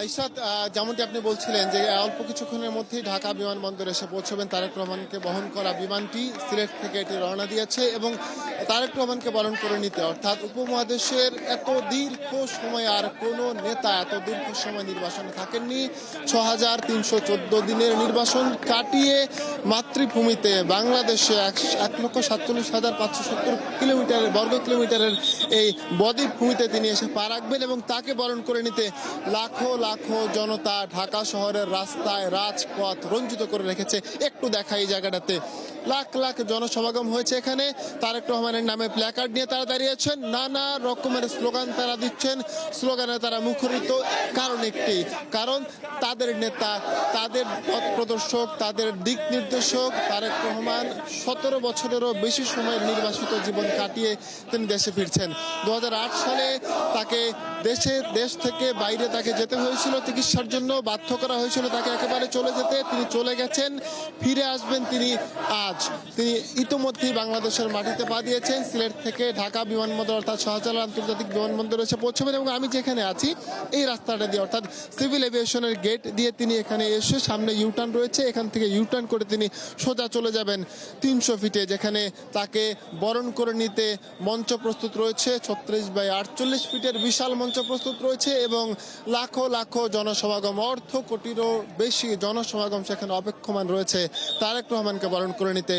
ইশরাত, যেমনটি আপনি বলছিলেন যে অল্প কিছুক্ষণের মধ্যেই ঢাকা বিমানবন্দরে এসে পৌঁছবেন তারেক রহমানকে বহন করা বিমানটি সিলেট থেকে এটি রওনা দিয়েছে এবং তারেক রহমানকে বরণ করে নিতে, অর্থাৎ উপমহাদেশের এত দীর্ঘ সময় আর কোনো নেতা এত দীর্ঘ সময় নির্বাসনে থাকেননি। 6314 দিনের নির্বাসন কাটিয়ে মাতৃভূমিতে বাংলাদেশে 1,47,570 বর্গ কিলোমিটারের এই বদ্বীপ ভূমিতে তিনি এসে পা রাখবেন এবং তাকে বরণ করে নিতে লাখো লাখো জনতা ঢাকা শহরের রাস্তায় রাজপথ রঞ্জিত করে রেখেছে। একটু দেখা এই জায়গাটাতে লাখ লাখ জনসমাগম হয়েছে। এখানে তারেক রহমানের নামে প্ল্যাকার্ড নিয়ে তারা দাঁড়িয়েছেন, নানা রকমের স্লোগান তারা দিচ্ছেন, স্লোগানে তারা মুখরিত। কারণ একটি, কারণ তাদের নেতা, তাদের পথ প্রদর্শক, তাদের দিক নির্দেশক তারেক রহমান 17 বছরেরও বেশি সময় নির্বাসিত জীবন কাটিয়ে তিনি দেশে ফিরছেন। 2008 সালে তাকে দেশ থেকে বাইরে তাকে যেতে হয়েছিল চিকিৎসার জন্য, বাধ্য করা হয়েছিল তাকে একেবারে চলে যেতে। তিনি চলে গেছেন, ফিরে আসবেন তিনি আজ। তিনি ইতোমধ্যেই বাংলাদেশের মাটিতে পা দিয়েছেন। সিলেট থেকে ঢাকা বিমানবন্দর অর্থাৎ শাহজালাল আন্তর্জাতিক বিমানবন্দরে এসে পৌঁছবেন এবং আমি যেখানে আছি এই রাস্তাটা দিয়ে অর্থাৎ সিভিল এভিয়েশনের গেট দিয়ে তিনি এখানে এসে, সামনে ইউটার্ন রয়েছে, এখান থেকে ইউটার্ন করে তিনি সোজা চলে যাবেন 300 ফিটে, যেখানে তাকে বরণ করে নিতে মঞ্চ প্রস্তুত রয়েছে। 36x48 ফিটের বিশাল মঞ্চ প্রস্তুত রয়েছে এবং লাখো লাখো জনসমাগম, অর্ধ কোটিরও বেশি জনসমাগম সেখানে অপেক্ষমান রয়েছে তারেক রহমানকে বরণ করে নিতে।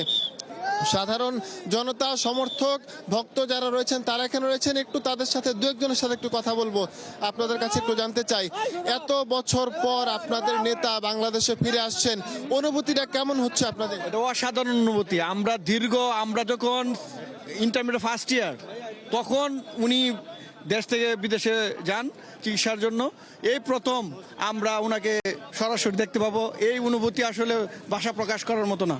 সাধারণ জনতা, সমর্থক, ভক্ত যারা রয়েছেন তারা এখানে রয়েছেন। একটু তাদের সাথে দু একজনের সাথে একটু কথা বলবো। আপনাদের কাছে একটু জানতে চাই, এত বছর পর আপনাদের নেতা বাংলাদেশে ফিরে আসছেন, অনুভূতিটা কেমন হচ্ছে আপনাদের? এটা অসাধারণ অনুভূতি। আমরা যখন ইন্টারমিডিয়েট ফার্স্ট ইয়ার, তখন উনি দেশ থেকে বিদেশে যান চিকিৎসার জন্য। এই প্রথম আমরা ওনাকে সরাসরি দেখতে পাবো। এই অনুভূতি আসলে ভাষা প্রকাশ করার মতো না।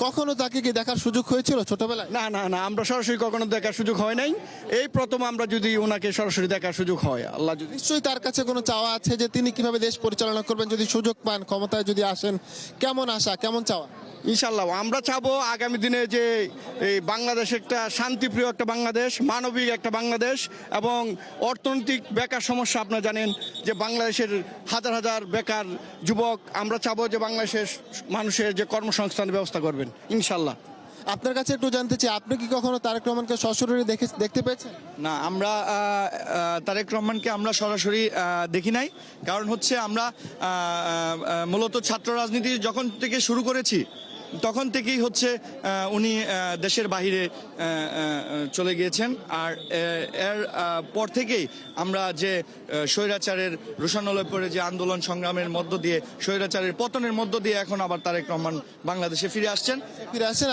কখনো তাকে কি দেখার সুযোগ হয়েছিল ছোটবেলায়? না না না, আমরা সরাসরি কখনো দেখার সুযোগ হয় নাই। এই প্রথম আমরা যদি ওনাকে সরাসরি দেখার সুযোগ হয়, আল্লাহ যদি। নিশ্চয়ই তার কাছে কোনো চাওয়া আছে যে তিনি কিভাবে দেশ পরিচালনা করবেন যদি সুযোগ পান, ক্ষমতায় যদি আসেন। কেমন আশা, কেমন চাওয়া? ইনশাল্লাহ আমরা চাবো আগামী দিনে যে এই বাংলাদেশ একটা শান্তিপ্রিয় একটা বাংলাদেশ, মানবিক একটা বাংলাদেশ এবং অর্থনৈতিক বেকার সমস্যা আপনারা জানেন যে বাংলাদেশের হাজার হাজার বেকার যুবক, আমরা চাবো যে বাংলাদেশের মানুষের যে কর্মসংস্থানের ব্যবস্থা করবেন ইনশাল্লাহ। আপনার কাছে একটু জানতে চাই, আপনি কি কখনো তারেক রহমানকে সশরীরে দেখতে পেয়েছেন? না, আমরা তারেক রহমানকে আমরা সরাসরি দেখি নাই। কারণ হচ্ছে আমরা মূলত ছাত্র রাজনীতি যখন থেকে শুরু করেছি তখন থেকেই হচ্ছে উনি দেশের বাহিরে চলে গিয়েছেন। আর এর পর থেকেই আমরা যে স্বৈরাচারের রোষানলে পড়ে যে আন্দোলন সংগ্রামের মধ্য দিয়ে, স্বৈরাচারের পতনের মধ্য দিয়ে এখন আবার তারেক রহমান বাংলাদেশে ফিরে আসছেন।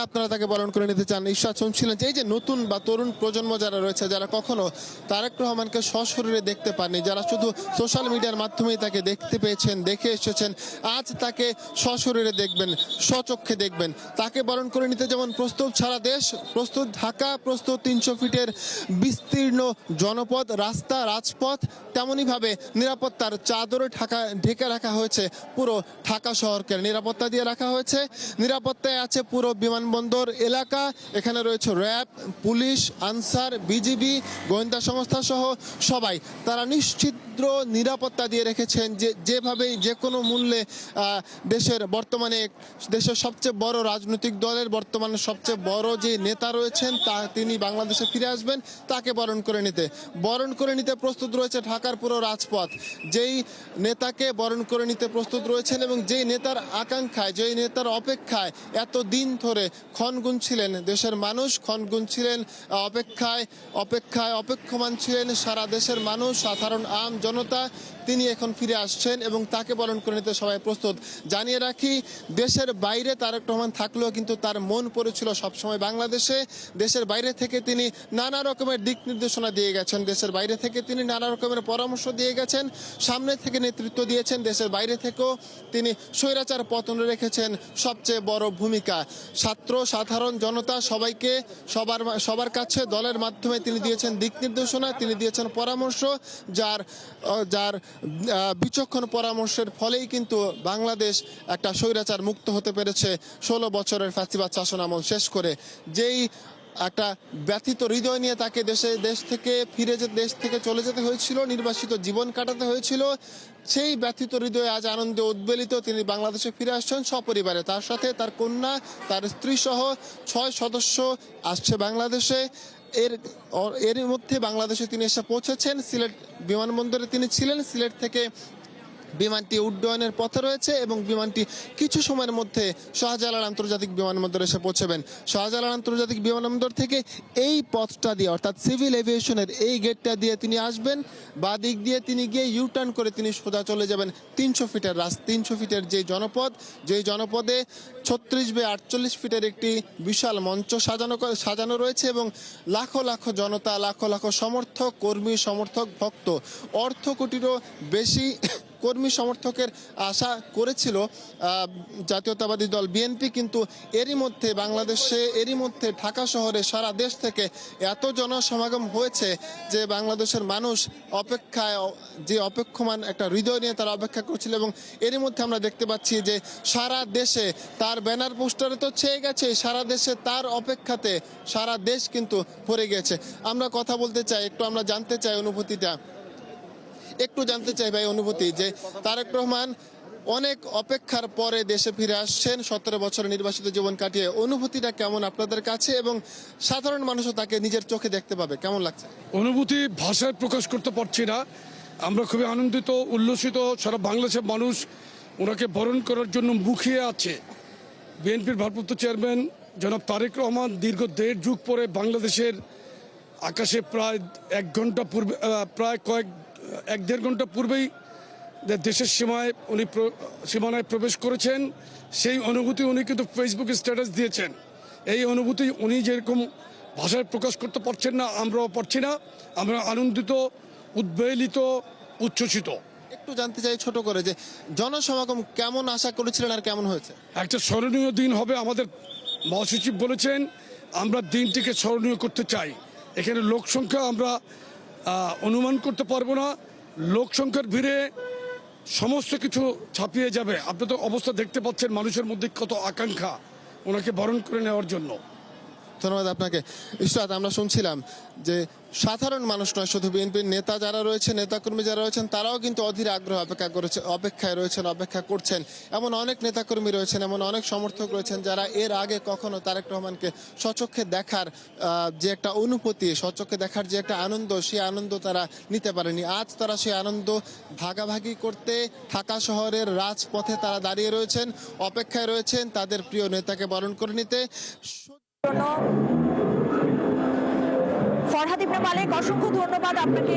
আপনারা তাকে বরণ করে নিতে চান। ঈশ্বর শুনছিলেন যে এই যে নতুন বা তরুণ প্রজন্ম যারা রয়েছে, যারা কখনো তারেক রহমানকে সশরীরে দেখতে পাননি, যারা শুধু সোশ্যাল মিডিয়ার মাধ্যমেই তাকে দেখতে পেয়েছেন, দেখে এসেছেন, আজ তাকে সশরীরে দেখবেন, স্বচক্ষে দেখবেন। তাকে বরণ করে নিতে যেমন প্রস্তুত সারা দেশ, প্রস্তুত ঢাকা, প্রস্তুত 300 ফিটের বিস্তীর্ণ জনপদ, রাস্তা, রাজপথ, তেমনই ভাবে নিরাপত্তার চাদরে ঢেকে রাখা হয়েছে পুরো ঢাকা শহরকে, নিরাপত্তা দিয়ে রাখা হয়েছে। নিরাপত্তায় আছে পুরো বিমানবন্দর এলাকা। এখানে রয়েছে র্যাব, পুলিশ, আনসার, বিজিবি, গোয়েন্দা সংস্থা সহ সবাই। তারা নিশ্চিদ্র নিরাপত্তা দিয়ে রেখেছেন যেভাবে যে কোনো মূল্যে দেশের সবচেয়ে বড় রাজনৈতিক দলের বর্তমানে সবচেয়ে বড় যে নেতা রয়েছেন তিনি বাংলাদেশে ফিরে আসবেন, তাকে বরণ করে নিতে প্রস্তুত রয়েছে ঢাকার পুরো রাজপথ। যেই নেতাকে বরণ করে নিতে প্রস্তুত রয়েছেন এবং যেই নেতার আকাঙ্ক্ষায়, যেই নেতার অপেক্ষায় এত দিন ধরে ক্ষণ গুনছিলেন দেশের মানুষ, ক্ষণ গুনছিলেন অপেক্ষমান ছিলেন সারা দেশের মানুষ, সাধারণ আম জনতা, তিনি এখন ফিরে আসছেন এবং তাকে বরণ করে নিতে সবাই প্রস্তুত। জানিয়ে রাখি, দেশের বাইরে তারেক রহমান থাকলেও কিন্তু তার মন পড়েছিল সবসময় বাংলাদেশে। দেশের বাইরে থেকে তিনি নানা রকমের দিক নির্দেশনা দিয়ে গেছেন, দেশের বাইরে থেকে তিনি নানা রকমের পরামর্শ দিয়ে গেছেন, সামনে থেকে নেতৃত্ব দিয়েছেন। দেশের বাইরে থেকেও তিনি স্বৈরাচার পতনে রেখেছেন সবচেয়ে বড় ভূমিকা। ছাত্র, সাধারণ জনতা সবাইকে সবার কাছে দলের মাধ্যমে তিনি দিয়েছেন দিক নির্দেশনা, তিনি দিয়েছেন পরামর্শ, যার বিচক্ষণ পরামর্শের ফলেই কিন্তু বাংলাদেশ একটা স্বৈরাচার মুক্ত হতে পেরেছে 16 বছরের ফ্যাসিবাদ শাসন আমল শেষ করে। যেই একটা ব্যথিত হৃদয় নিয়ে তাকে দেশ থেকে চলে যেতে হয়েছিল, নির্বাসিত জীবন কাটাতে হয়েছিল। সেই ব্যথিত হৃদয়ে আজ আনন্দে উদ্বেলিত তিনি বাংলাদেশে ফিরে আসছেন সপরিবারে, তার সাথে তার কন্যা, তার স্ত্রী সহ 6 সদস্য আসছে বাংলাদেশে। এর মধ্যে বাংলাদেশে তিনি এসে পৌঁছেছেন, সিলেট বিমানবন্দরে তিনি ছিলেন। সিলেট থেকে বিমানটি উড্ডয়নের পথে রয়েছে এবং বিমানটি কিছু সময়ের মধ্যে শাহজালাল আন্তর্জাতিক বিমানবন্দরে এসে পৌঁছবেন। শাহজালাল আন্তর্জাতিক বিমানবন্দর থেকে এই পথটা দিয়ে, অর্থাৎ সিভিল এভিয়েশনের এই গেটটা দিয়ে তিনি আসবেন। বা দিক দিয়ে তিনি গিয়ে ইউটার্ন করে তিনি সোজা চলে যাবেন 300 ফিটের 300 ফিটের যেই জনপদে 36 বাই 48 ফিটের একটি বিশাল মঞ্চ সাজানো রয়েছে এবং লাখো লাখো জনতা, লাখো লাখো সমর্থক, কর্মী, সমর্থক, ভক্ত, অর্ধ কোটিরও বেশি কর্মী সমর্থকের আশা করেছিল জাতীয়তাবাদী দল বিএনপি, কিন্তু এরই মধ্যে ঢাকা শহরে সারা দেশ থেকে এত জনসমাগম হয়েছে যে বাংলাদেশের মানুষ অপেক্ষমান একটা হৃদয় নিয়ে তারা অপেক্ষা করছিল। এবং এরই মধ্যে আমরা দেখতে পাচ্ছি যে সারা দেশে তার ব্যানার পোস্টারে তো ছেয়ে গেছে, সারা দেশে তার অপেক্ষাতে সারা দেশ কিন্তু ভরে গেছে। আমরা কথা বলতে চাই, আমরা জানতে চাই ভাই অনুভূতি যে তারেক রহমান অনেক অপেক্ষার পরে দেশে ফিরে আসছেন 17 বছরের নির্বাসিত জীবন কাটিয়ে। অনুভূতিটা কেমন আপনাদের কাছে এবং সাধারণ মানুষও তাকে নিজের চোখে দেখতে পাবে, কেমন লাগছে? অনুভূতি ভাষায় প্রকাশ করতে পারছি না। আমরা খুবই আনন্দিত, উল্লসিত। সারা বাংলাদেশের মানুষ ওনাকে বরণ করার জন্য মুখিয়ে আছে। বিএনপির ভারপ্রাপ্ত চেয়ারম্যান জনাব তারেক রহমান দীর্ঘ 1.5 যুগ পরে বাংলাদেশের আকাশে প্রায় 1 ঘন্টা পূর্বে, প্রায় 1-1.5 ঘন্টা পূর্বেই দেশের সীমানায় প্রবেশ করেছেন। সেই অনুভূতি উনি কিন্তু ফেসবুকে স্ট্যাটাস দিয়েছেন। এই অনুভূতি উনি যেরকম ভাষায় প্রকাশ করতে পারছেন না, আমরাও পারছি না। আমরা আনন্দিত, উদ্বেলিত, উচ্ছ্বসিত। একটু জানতে চাই ছোট করে যে জনসমাগম কেমন আশা করেছিলেন আর কেমন হয়েছে? একটা স্মরণীয় দিন হবে। আমাদের মহাসচিব বলেছেন আমরা দিনটিকে স্মরণীয় করতে চাই। এখানে লোক সংখ্যা আমরা অনুমান করতে পারবো না। লোক সংখ্যার ভিড়ে সমস্ত কিছু ছাপিয়ে যাবে। আপনি তো অবস্থা দেখতে পাচ্ছেন, মানুষের মধ্যে কত আকাঙ্ক্ষা ওনাকে বরণ করে নেওয়ার জন্য। ধন্যবাদ আপনাকে। ইশরাত, আমরা শুনছিলাম যে সাধারণ মানুষ নয়, শুধু বিএনপির নেতা যারা রয়েছেন, নেতাকর্মী যারা রয়েছেন, তারাও কিন্তু অধীর আগ্রহ অপেক্ষা করছেন। এমন অনেক নেতাকর্মী রয়েছেন, এমন অনেক সমর্থক রয়েছেন যারা এর আগে কখনো তারেক রহমানকে স্বচক্ষে দেখার যে একটা অনুভূতি, স্বচক্ষে দেখার যে একটা আনন্দ, সেই আনন্দ তারা নিতে পারেনি। আজ তারা সেই আনন্দ ভাগাভাগি করতে ঢাকা শহরের রাজপথে তারা দাঁড়িয়ে রয়েছেন, অপেক্ষায় রয়েছেন তাদের প্রিয় নেতাকে বরণ করে নিতে। ফরহাদ ইবনে মালিক, অসংখ্য ধন্যবাদ আপনাকে।